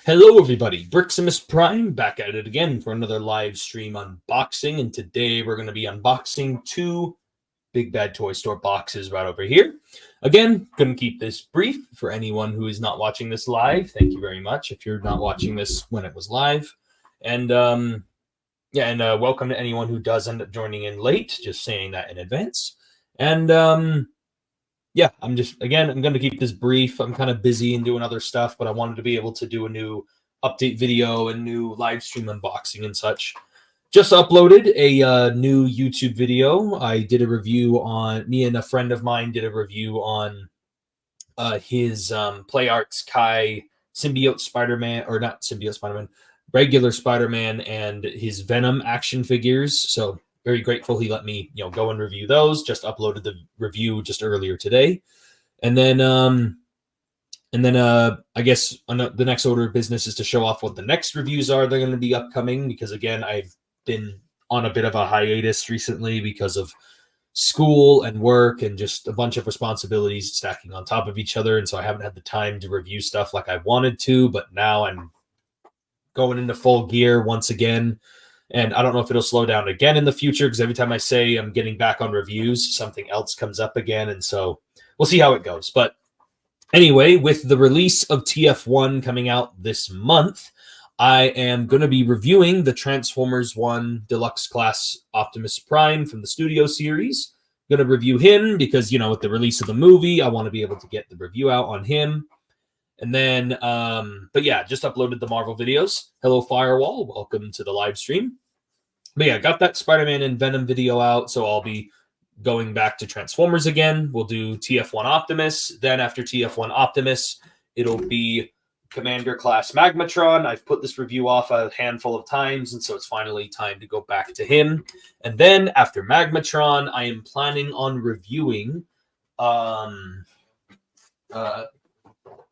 Hello everybody, Briximus Prime back at it again for another live stream unboxing, and today we're going to be unboxing two Big Bad Toy Store boxes right over here. Again, going to keep this brief for anyone who is not watching this live. Thank you very much if you're not watching this when it was live. And welcome to anyone who does end up joining in late, just saying that in advance. And I'm going to keep this brief. I'm kind of busy and doing other stuff, but I wanted to be able to do a new update video and new live stream unboxing and such. Just uploaded a new YouTube video. I did a review on, me and a friend of mine did a review on his Play Arts Kai Symbiote Spider-Man, or not Symbiote Spider-Man, regular Spider-Man and his Venom action figures. So very grateful he let me, go and review those. Just uploaded the review just earlier today. And then I guess the next order of business is to show off what the next reviews are. They're going to be upcoming because, again, I've been on a bit of a hiatus recently because of school and work and just a bunch of responsibilities stacking on top of each other. And so I haven't had the time to review stuff like I wanted to, but now I'm going into full gear once again. And I don't know if it'll slow down again in the future because every time I say I'm getting back on reviews, something else comes up again. And so we'll see how it goes. But anyway, with the release of TF1 coming out this month, I am going to be reviewing the Transformers 1 Deluxe Class Optimus Prime from the Studio series. I'm going to review him because, with the release of the movie, I want to be able to get the review out on him. And then, just uploaded the Marvel videos. Hello, Firewall. Welcome to the live stream. But yeah, got that Spider-Man and Venom video out, so I'll be going back to Transformers again. We'll do TF1 Optimus. Then after TF1 Optimus, it'll be Commander Class Magmatron. I've put this review off a handful of times, and so it's finally time to go back to him. And then after Magmatron, I am planning on reviewing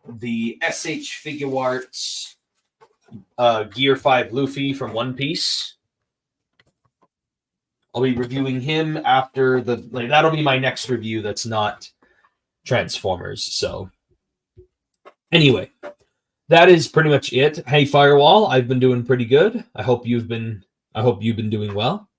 the SH Figuarts Gear 5 Luffy from One Piece. I'll be reviewing him after that'll be my next review that's not Transformers. So anyway, that is pretty much it. Hey Firewall, I've been doing pretty good. I hope you've been doing well.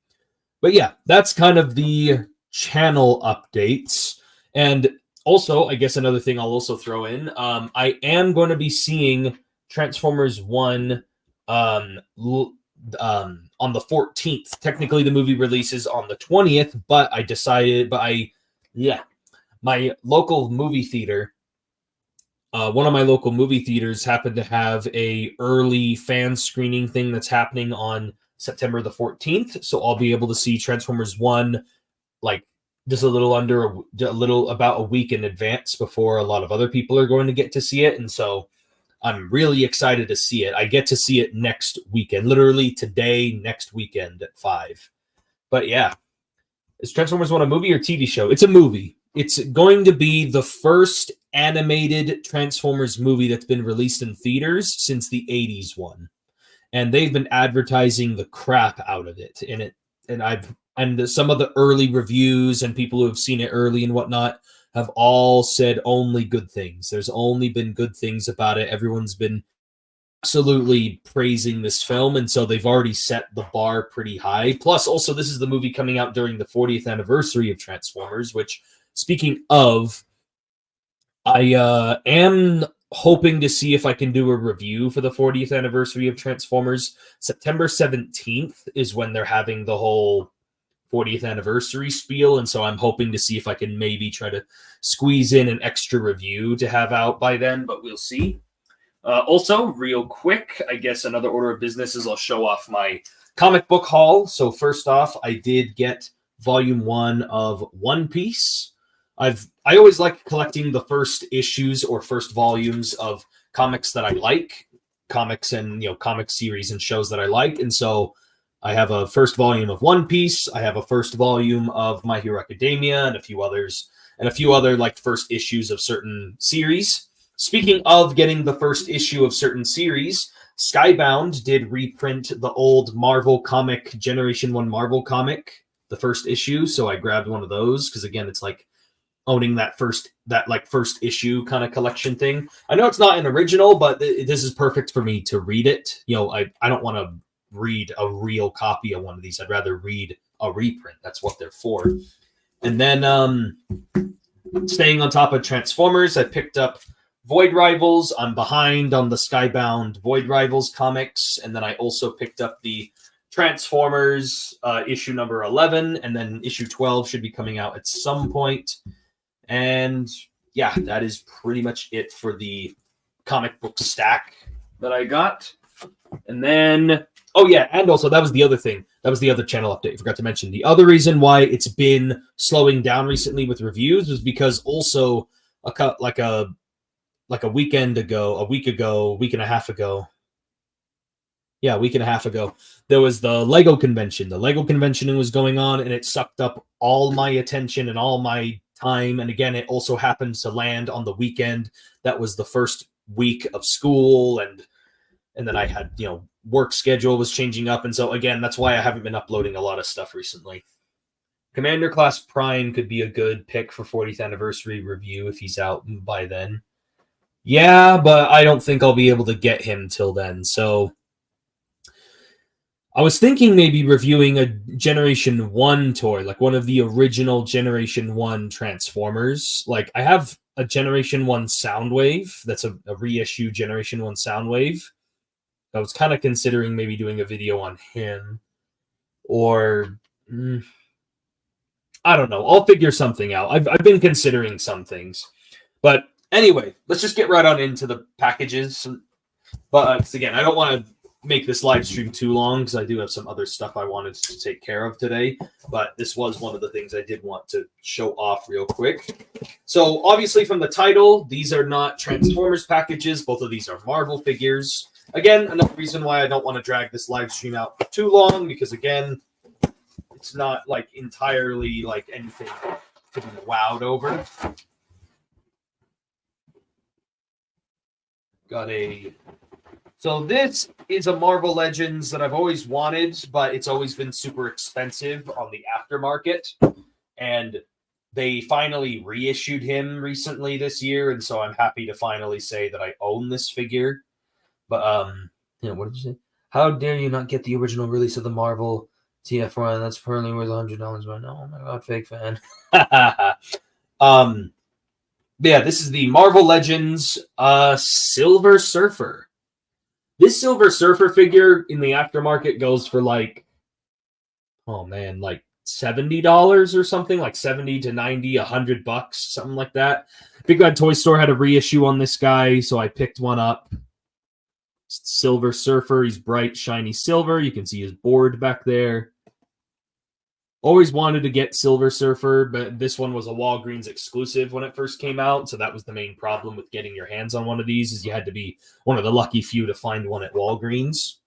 But yeah, that's kind of the channel updates. And also, I guess another thing I'll also throw in, I am going to be seeing Transformers 1 on the 14th. Technically, the movie releases on the 20th, but my local movie theater, one of my local movie theaters happened to have a early fan screening thing that's happening on September the 14th. So I'll be able to see Transformers 1 just about a week in advance before a lot of other people are going to get to see it. And so I'm really excited to see it. I get to see it next weekend, literally today, next weekend at 5. But yeah, is Transformers 1 a movie or TV show? It's a movie. It's going to be the first animated Transformers movie that's been released in theaters since the 80s one. And they've been advertising the crap out of it. And some of the early reviews and people who have seen it early and whatnot have all said only good things. There's only been good things about it. Everyone's been absolutely praising this film, and so they've already set the bar pretty high. Plus, also, this is the movie coming out during the 40th anniversary of Transformers, which, speaking of, I am hoping to see if I can do a review for the 40th anniversary of Transformers. September 17th is when they're having the whole 40th anniversary spiel, and so I'm hoping to see if I can maybe try to squeeze in an extra review to have out by then, but we'll see. Also, real quick, I guess another order of business is I'll show off my comic book haul. So first off, I did get Volume 1 of One Piece. I always like collecting the first issues or first volumes of comics that I like, comics and comic series and shows that I like, and so I have a first volume of One Piece. I have a first volume of My Hero Academia and a few other first issues of certain series. Speaking of getting the first issue of certain series, Skybound did reprint the old Marvel comic, Generation 1 Marvel comic, the first issue. So I grabbed one of those because, again, it's like owning that first issue kind of collection thing. I know it's not an original, but this is perfect for me to read it. You know, I don't want to read a real copy of one of these. I'd rather read a reprint. That's what they're for. And then staying on top of Transformers, I picked up Void Rivals. I'm behind on the Skybound Void Rivals comics. And then I also picked up the Transformers issue number 11, and then issue 12 should be coming out at some point. And yeah, that is pretty much it for the comic book stack that I got. And then, oh yeah, and also that was the other thing. That was the other channel update. I forgot to mention. The other reason why it's been slowing down recently with reviews was because also like a week and a half ago. Yeah, a week and a half ago, there was the Lego convention. The Lego convention was going on, and it sucked up all my attention and all my time. And again, it also happened to land on the weekend. That was the first week of school, and then I had, you know, work schedule was changing up. And so again, that's why I haven't been uploading a lot of stuff recently. Commander Class Prime could be a good pick for 40th anniversary review if he's out by then. Yeah, but I don't think I'll be able to get him till then. So I was thinking maybe reviewing a Generation 1 toy, like one of the original Generation 1 Transformers. Like, I have a Generation 1 Soundwave. That's a reissue Generation 1 Soundwave. I was kind of considering maybe doing a video on him. Or, I don't know. I'll figure something out. I've been considering some things. But anyway, let's just get right on into the packages. But again, I don't want to make this live stream too long because I do have some other stuff I wanted to take care of today, but this was one of the things I did want to show off real quick. So obviously from the title, these are not Transformers packages. Both of these are Marvel figures. Again, another reason why I don't want to drag this live stream out for too long, because again, it's not like entirely like anything to be wowed over. So this is a Marvel Legends that I've always wanted, but it's always been super expensive on the aftermarket. And they finally reissued him recently this year, and so I'm happy to finally say that I own this figure. But you know, what did you say? How dare you not get the original release of the Marvel TF1? That's currently worth $100 right now. Oh my god, fake fan. Yeah, this is the Marvel Legends Silver Surfer. This Silver Surfer figure in the aftermarket goes for like, oh man, like $70 or something, like 70 to 90, $100, something like that. Big Bad Toy Store had a reissue on this guy, so I picked one up. Silver Surfer, he's bright, shiny silver. You can see his board back there. Always wanted to get Silver Surfer, but this one was a Walgreens exclusive when it first came out, so that was the main problem with getting your hands on one of these, is you had to be one of the lucky few to find one at Walgreens.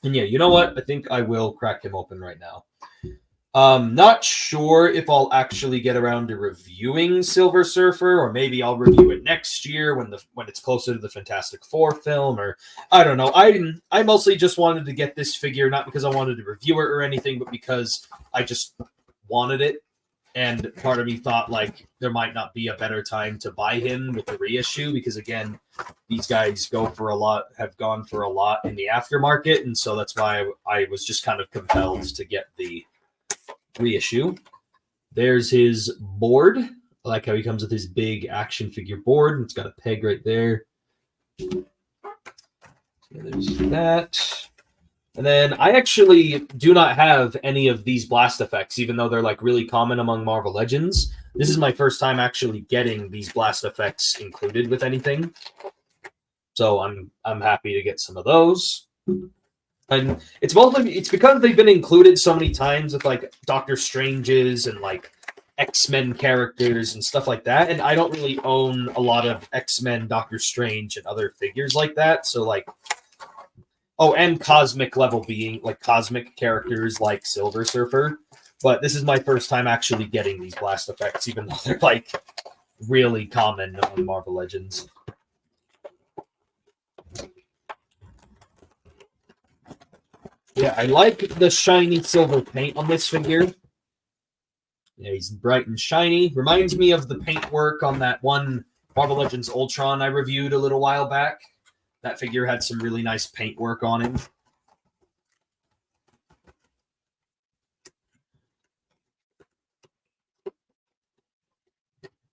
And yeah, you know what? I think I will crack him open right now. Not sure if I'll actually get around to reviewing Silver Surfer, or maybe I'll review it next year when it's closer to the Fantastic Four film, or I don't know. I mostly just wanted to get this figure, not because I wanted to review it or anything, but because I just wanted it. And part of me thought like there might not be a better time to buy him with the reissue, because again, these guys have gone for a lot in the aftermarket, and so that's why I was just kind of compelled to get the reissue. There's his board. I like how he comes with his big action figure board. It's got a peg right there. So there's that. And then I actually do not have any of these blast effects, even though they're like really common among Marvel Legends. This is my first time actually getting these blast effects included with anything. So I'm happy to get some of those. And it's because they've been included so many times with like Doctor Strange's and like X-Men characters and stuff like that. And I don't really own a lot of X-Men, Doctor Strange, and other figures like that. So like, oh, and cosmic level being like cosmic characters like Silver Surfer. But this is my first time actually getting these blast effects, even though they're like really common on Marvel Legends. Yeah, I like the shiny silver paint on this figure. Yeah, he's bright and shiny. Reminds me of the paintwork on that one Marvel Legends Ultron I reviewed a little while back. That figure had some really nice paintwork on him.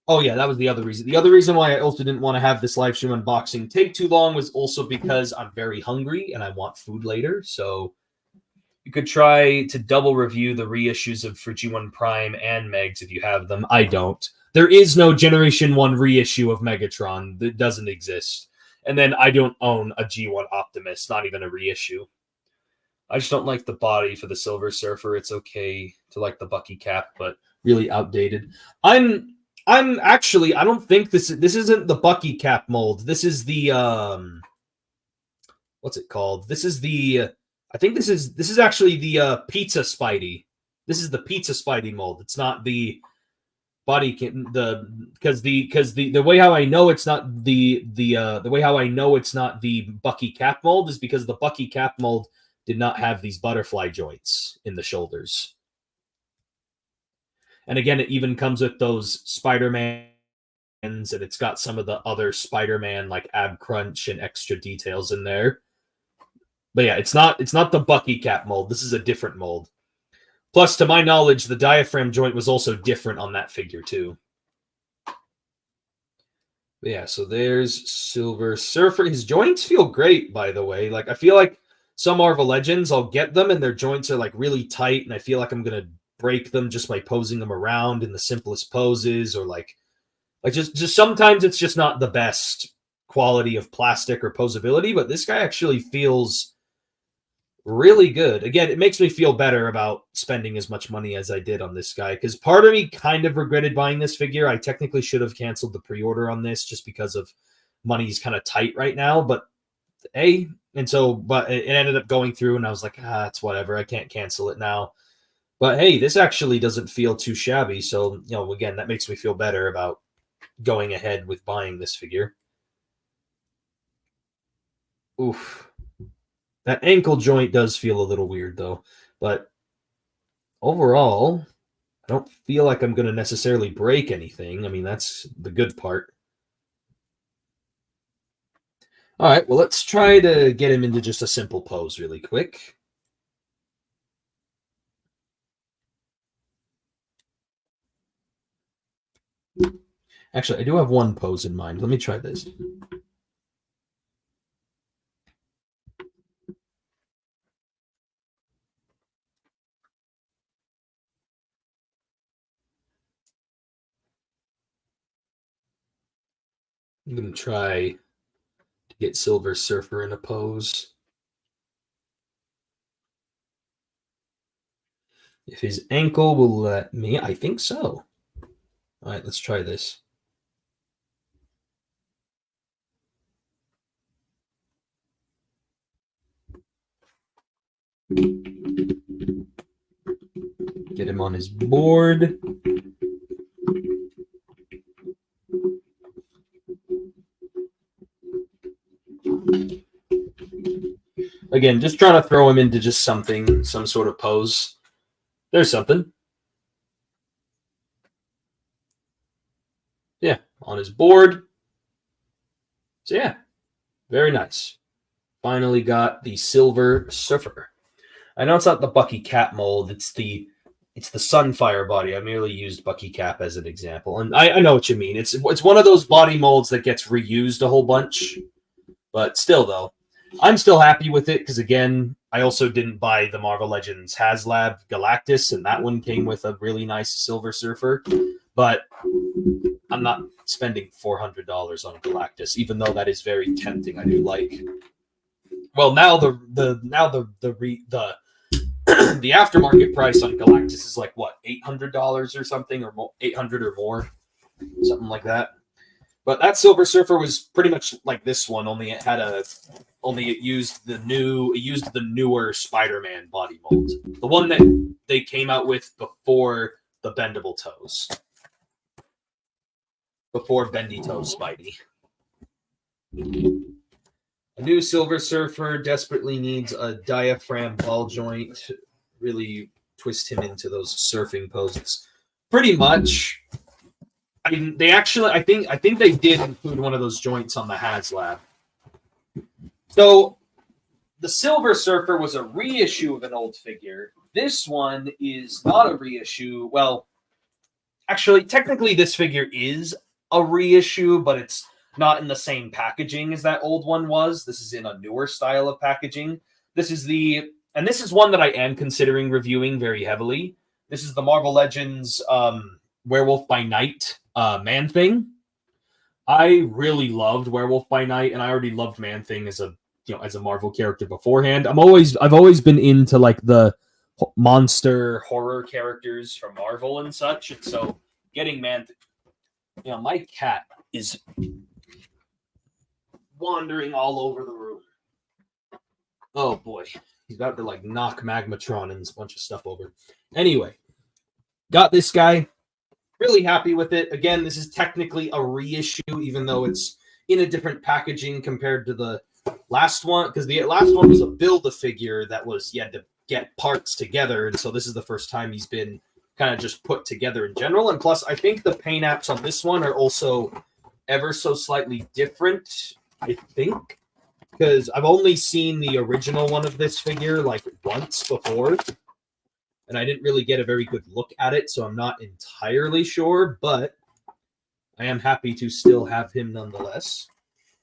Oh yeah, that was the other reason. The other reason why I also didn't want to have this live stream unboxing take too long was also because I'm very hungry and I want food later. So you could try to double review the reissues of for G1 Prime and Megs if you have them. I don't. There is no Generation 1 reissue of Megatron. That doesn't exist. And then I don't own a G1 Optimus, not even a reissue. I just don't like the body for the Silver Surfer. It's okay to like the Bucky cap, but really outdated. I'm actually, I don't think this isn't the Bucky cap mold. This is the what's it called? This is the I think this is actually the Pizza Spidey. This is the Pizza Spidey mold. It's not the body because the way how I know it's not the way how I know it's not the Bucky cap mold is because the Bucky cap mold did not have these butterfly joints in the shoulders. And again, it even comes with those Spider-Man, and it's got some of the other Spider-Man like ab crunch and extra details in there. But yeah, it's not the Bucky cap mold. This is a different mold. Plus, to my knowledge, the diaphragm joint was also different on that figure too. But yeah, so there's Silver Surfer. His joints feel great, by the way. Like I feel like some Marvel Legends, I'll get them and their joints are like really tight, and I feel like I'm gonna break them just by posing them around in the simplest poses, or like just sometimes it's just not the best quality of plastic or posability. But this guy actually feels really good. Again, it makes me feel better about spending as much money as I did on this guy, because part of me kind of regretted buying this figure. I technically should have canceled the pre-order on this just because of money's kind of tight right now, but it ended up going through and I was like, it's whatever. I can't cancel it now. But hey, this actually doesn't feel too shabby. So, again, that makes me feel better about going ahead with buying this figure. Oof. That ankle joint does feel a little weird, though. But overall, I don't feel like I'm going to necessarily break anything. I mean, that's the good part. All right, well, let's try to get him into just a simple pose really quick. Actually, I do have one pose in mind. Let me try this. I'm going to try to get Silver Surfer in a pose. If his ankle will let me, I think so. All right, let's try this. Get him on his board. Again, just trying to throw him into just something, some sort of pose. There's something. Yeah, on his board. So yeah, very nice. Finally got the Silver Surfer. I know it's not the Bucky Cap mold. It's the Sunfire body. I merely used Bucky Cap as an example, and I know what you mean. It's one of those body molds that gets reused a whole bunch, but still, though, I'm still happy with it because, again, I also didn't buy the Marvel Legends HasLab Galactus, and that one came with a really nice Silver Surfer. But I'm not spending $400 on Galactus, even though that is very tempting. I do like. Well, now the the aftermarket price on Galactus is like what, $800 or something, or more, 800 or more, something like that. But that Silver Surfer was pretty much like this one, only it used the newer Spider-Man body mold, the one that they came out with before the bendable toes, before bendy toes Spidey. A new Silver Surfer desperately needs a diaphragm ball joint. Really twist him into those surfing poses. Pretty much. I think they did include one of those joints on the HasLab. So the Silver Surfer was a reissue of an old figure. This one is not a reissue. Well, actually, technically, this figure is a reissue, but it's not in the same packaging as that old one was. This is in a newer style of packaging. This is one that I am considering reviewing very heavily. This is the Marvel Legends Werewolf by Night Man-Thing. I really loved Werewolf by Night, and I already loved Man-Thing as a Marvel character beforehand. I've always been into like the monster horror characters from Marvel and such, and so getting Man-Thing. My cat is wandering all over the room. Oh boy, he's about to like knock Magmatron and a bunch of stuff over. Anyway, got this guy. Really happy with it. Again, this is technically a reissue, even though it's in a different packaging compared to the last one, because the last one was a Build-A-Figure that was you had to get parts together, and so this is the first time he's been kind of just put together in general. And plus, I think the paint apps on this one are also ever so slightly different, I think, because I've only seen the original one of this figure like once before, and I didn't really get a very good look at it, so I'm not entirely sure, but I am happy to still have him nonetheless.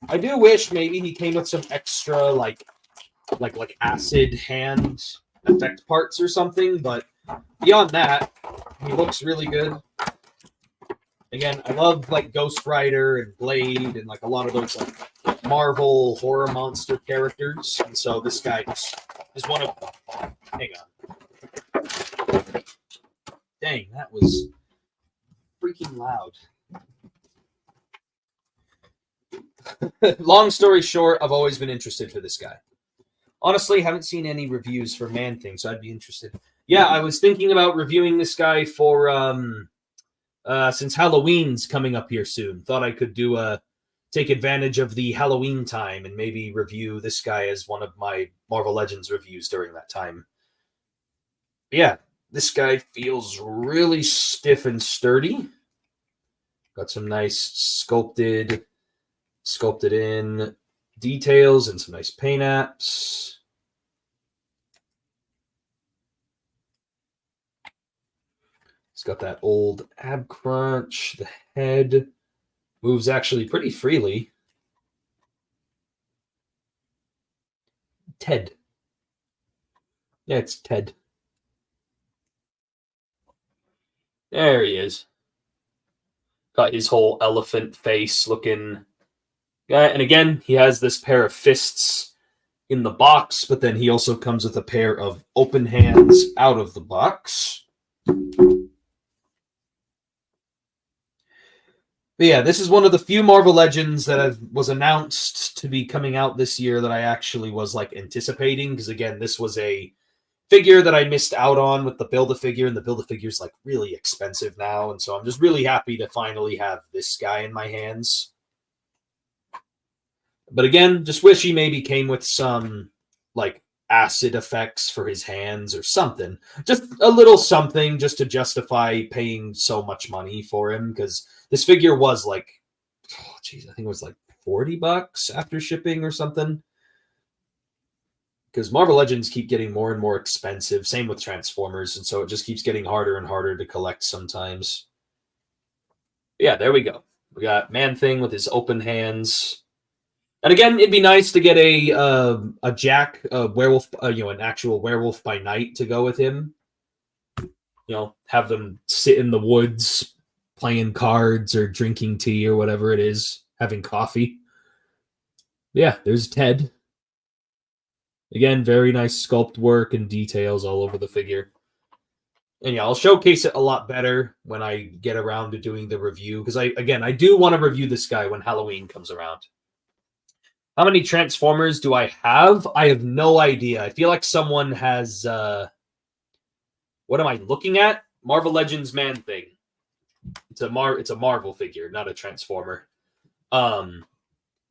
I do wish maybe he came with some extra like acid hand effect parts or something, but beyond that, he looks really good. Again, I love like Ghost Rider and Blade and like a lot of those like Marvel horror monster characters, and so this guy is one of them. Hang on. Dang, that was freaking loud. Long story short, I've always been interested for this guy. Honestly, haven't seen any reviews for Man-Thing, so I'd be interested. Yeah, I was thinking about reviewing this guy for since Halloween's coming up here soon. Thought I could take advantage of the Halloween time and maybe review this guy as one of my Marvel Legends reviews during that time. But yeah, this guy feels really stiff and sturdy. Got some nice sculpted in details and some nice paint apps. It's got that old ab crunch. The head moves actually pretty freely. Ted. Yeah, it's Ted. There he is. Got his whole elephant face looking guy. And again, he has this pair of fists in the box, but then he also comes with a pair of open hands out of the box. But yeah, this is one of the few Marvel Legends that was announced to be coming out this year that I actually was like anticipating, because again, this was a figure that I missed out on with the Build-A-Figure, and the Build-A-Figure is like really expensive now, and so I'm just really happy to finally have this guy in my hands. But again, just wish he maybe came with some like acid effects for his hands or something. Just a little something just to justify paying so much money for him, because this figure was like, I think it was like $40 after shipping or something. Because Marvel Legends keep getting more and more expensive. Same with Transformers, and so it just keeps getting harder and harder to collect sometimes. Yeah, there we go. We got Man-Thing with his open hands. And again, it'd be nice to get a Jack, a werewolf, an actual Werewolf by Night to go with him. Have them sit in the woods playing cards or drinking tea or whatever it is, having coffee. Yeah, there's Ted. Again, very nice sculpt work and details all over the figure. And yeah, I'll showcase it a lot better when I get around to doing the review, because I do want to review this guy when Halloween comes around. How many Transformers do I have? I have no idea. I feel like someone has... what am I looking at? Marvel Legends Man-Thing. It's a Marvel figure, not a Transformer.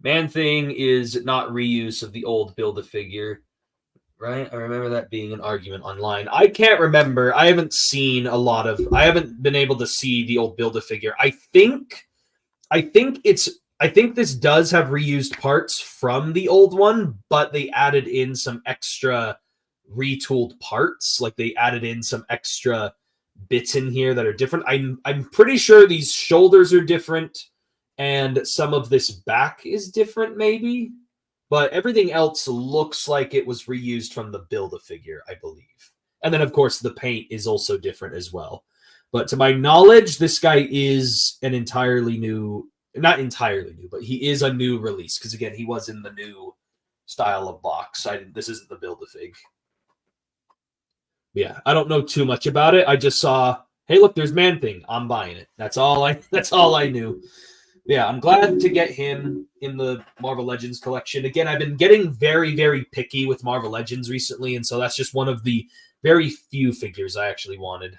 Man-Thing is not reuse of the old Build-A-Figure. Right? I remember that being an argument online. I can't remember. I haven't seen a lot of. I haven't been able to see the old Build-A-Figure. I think this does have reused parts from the old one, but they added in some extra retooled parts. Like they added in some extra bits in here that are different. I'm pretty sure these shoulders are different, and some of this back is different, maybe. But everything else looks like it was reused from the Build-A-Figure, I believe. And then, of course, the paint is also different as well. But to my knowledge, this guy is an entirely new, not entirely new, but he is a new release. Because, again, he was in the new style of box. This isn't the Build-A-Fig. Yeah, I don't know too much about it. I just saw, hey, look, there's Man-Thing. I'm buying it. That's all I knew. Yeah, I'm glad to get him in the Marvel Legends collection. Again, I've been getting very, very picky with Marvel Legends recently, and so that's just one of the very few figures I actually wanted.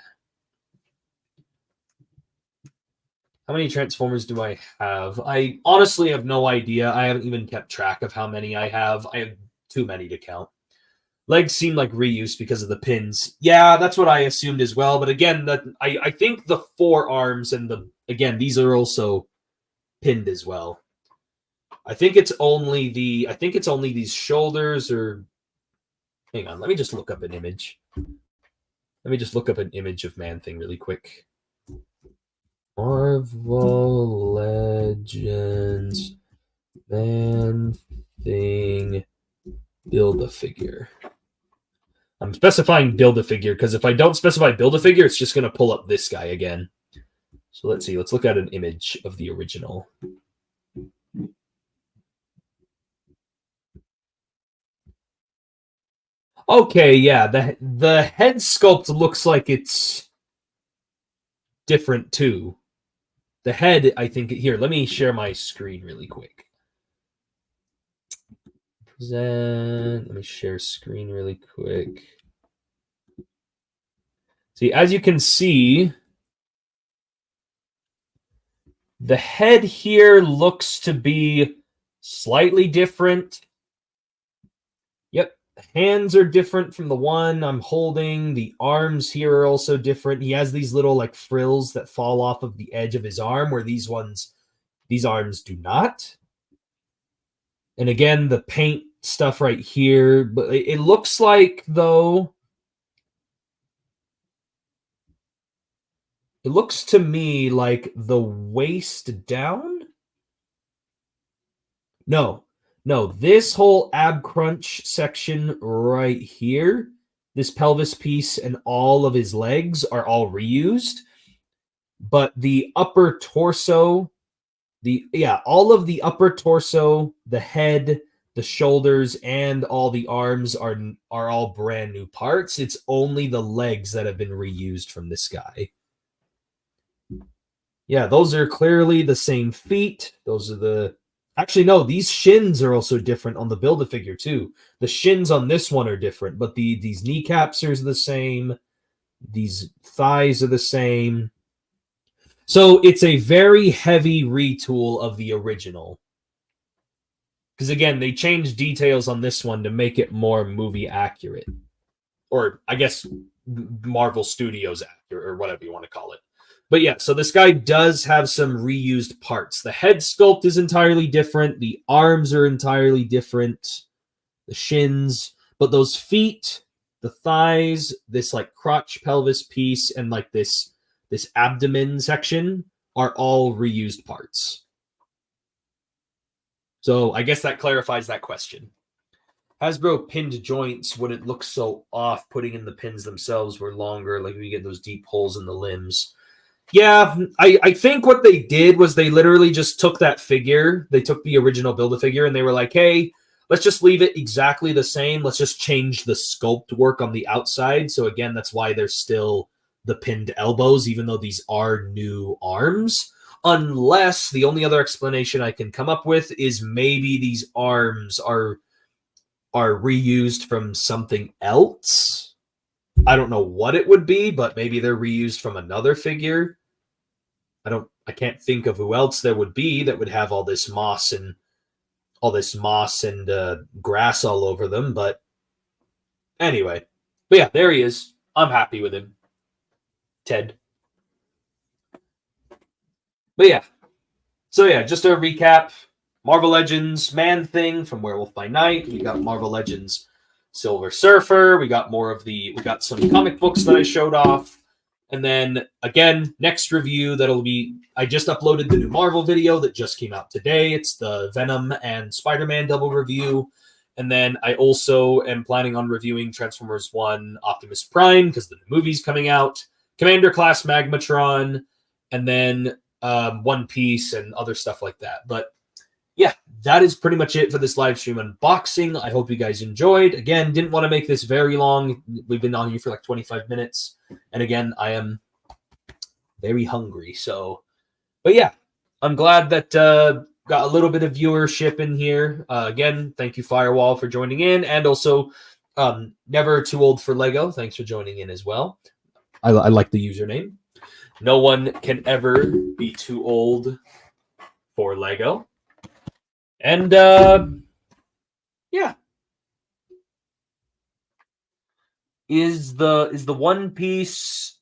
How many Transformers do I have? I honestly have no idea. I haven't even kept track of how many I have. I have too many to count. Legs seem like reuse because of the pins. Yeah, that's what I assumed as well. But again, I think the forearms and these are also pinned as well. I think it's only these shoulders or hang on, let me just look up an image. Let me just look up an image of Man-Thing really quick. Marvel Legends Man-Thing Build-A-Figure. I'm specifying Build-A-Figure because if I don't specify Build-A-Figure, it's just going to pull up this guy again. So let's see. Let's look at an image of the original. Okay, yeah, the head sculpt looks like it's different too. The head, I think, here, let me share my screen really quick. Present, let me share screen really quick. See, as you can see, the head here looks to be slightly different. Yep, hands are different from the one I'm holding. The arms here are also different. He has these little like frills that fall off of the edge of his arm, where these arms do not. And again, the paint stuff right here, but it looks like though. It looks to me like the waist down. No, this whole ab crunch section right here, this pelvis piece and all of his legs are all reused. But the upper torso, all of the upper torso, the head, the shoulders, and all the arms are all brand new parts. It's only the legs that have been reused from this guy. Yeah, those are clearly the same feet. Those are actually, no, these shins are also different on the Build-A-Figure too. The shins on this one are different, but these kneecaps are the same. These thighs are the same. So it's a very heavy retool of the original. Because again, they changed details on this one to make it more movie accurate. Or I guess Marvel Studios accurate, or whatever you want to call it. But yeah, so this guy does have some reused parts. The head sculpt is entirely different. The arms are entirely different. The shins. But those feet, the thighs, this like crotch pelvis piece, and like this abdomen section are all reused parts. So I guess that clarifies that question. Hasbro pinned joints wouldn't look so off. Putting in the pins themselves were longer, like we get those deep holes in the limbs. Yeah, I think what they did was they literally just took that figure. They took the original Build-A-Figure and they were like, hey, let's just leave it exactly the same. Let's just change the sculpt work on the outside. So again, that's why there's still the pinned elbows, even though these are new arms. Unless the only other explanation I can come up with is maybe these arms are reused from something else. I don't know what it would be, but maybe they're reused from another figure. I can't think of who else there would be that would have all this moss and grass all over them, but Anyway, but yeah, there he is. I'm happy with him. Ted. But yeah. So yeah, just a recap. Marvel Legends Man-Thing from Werewolf by Night. We got Marvel Legends Silver Surfer. We got some comic books that I showed off. And then again, next review I just uploaded the new Marvel video that just came out today. It's the Venom and Spider-Man double review. And then I also am planning on reviewing Transformers 1 Optimus Prime because the movie's coming out, Commander Class Magmatron, and then One Piece and other stuff like that. But yeah, that is pretty much it for this live stream unboxing. I hope you guys enjoyed. Again, didn't want to make this very long. We've been on here for like 25 minutes. And again, I am very hungry. But yeah, I'm glad that got a little bit of viewership in here. Again, thank you, Firewall, for joining in. And also, Never Too Old for Lego. Thanks for joining in as well. I like the username. No one can ever be too old for Lego. And yeah. Is the One Piece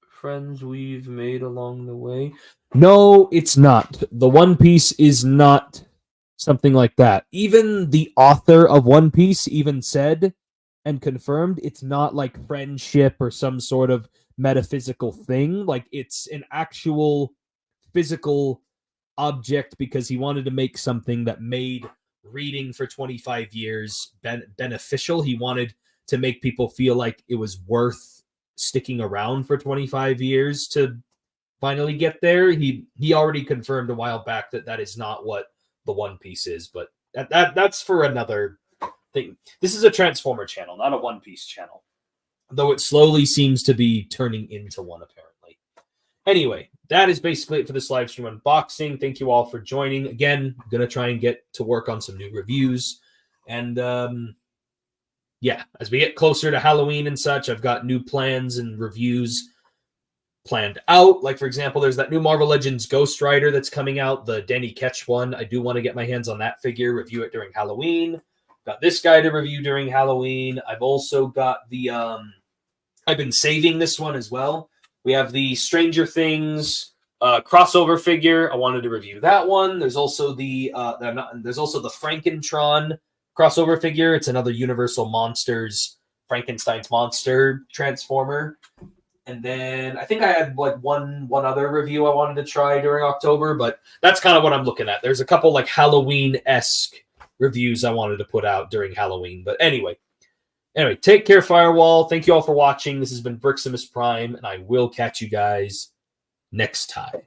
friends we've made along the way? No, it's not. The One Piece is not something like that. Even the author of One Piece even said and confirmed it's not like friendship or some sort of metaphysical thing. Like it's an actual physical object because he wanted to make something that made reading for 25 years beneficial. He wanted to make people feel like it was worth sticking around for 25 years to finally get there. He already confirmed a while back that is not what the One Piece is, but that's for another thing. This is a Transformer channel, not a One Piece channel, though it slowly seems to be turning into one apparently. Anyway, that is basically it for this live stream unboxing. Thank you all for joining. Again, I'm going to try and get to work on some new reviews. And yeah, as we get closer to Halloween and such, I've got new plans and reviews planned out. Like, for example, there's that new Marvel Legends Ghost Rider that's coming out, the Danny Ketch one. I do want to get my hands on that figure, review it during Halloween. Got this guy to review during Halloween. I've also got the... I've been saving this one as well. We have the Stranger Things crossover figure. I wanted to review that one. There's also the Frankentron crossover figure. It's another Universal Monsters Frankenstein's monster transformer. And then I think I had like one other review I wanted to try during October, but that's kind of what I'm looking at. There's a couple like Halloween-esque reviews I wanted to put out during Halloween. But anyway, take care, Firewall. Thank you all for watching. This has been Briximus Prime, and I will catch you guys next time.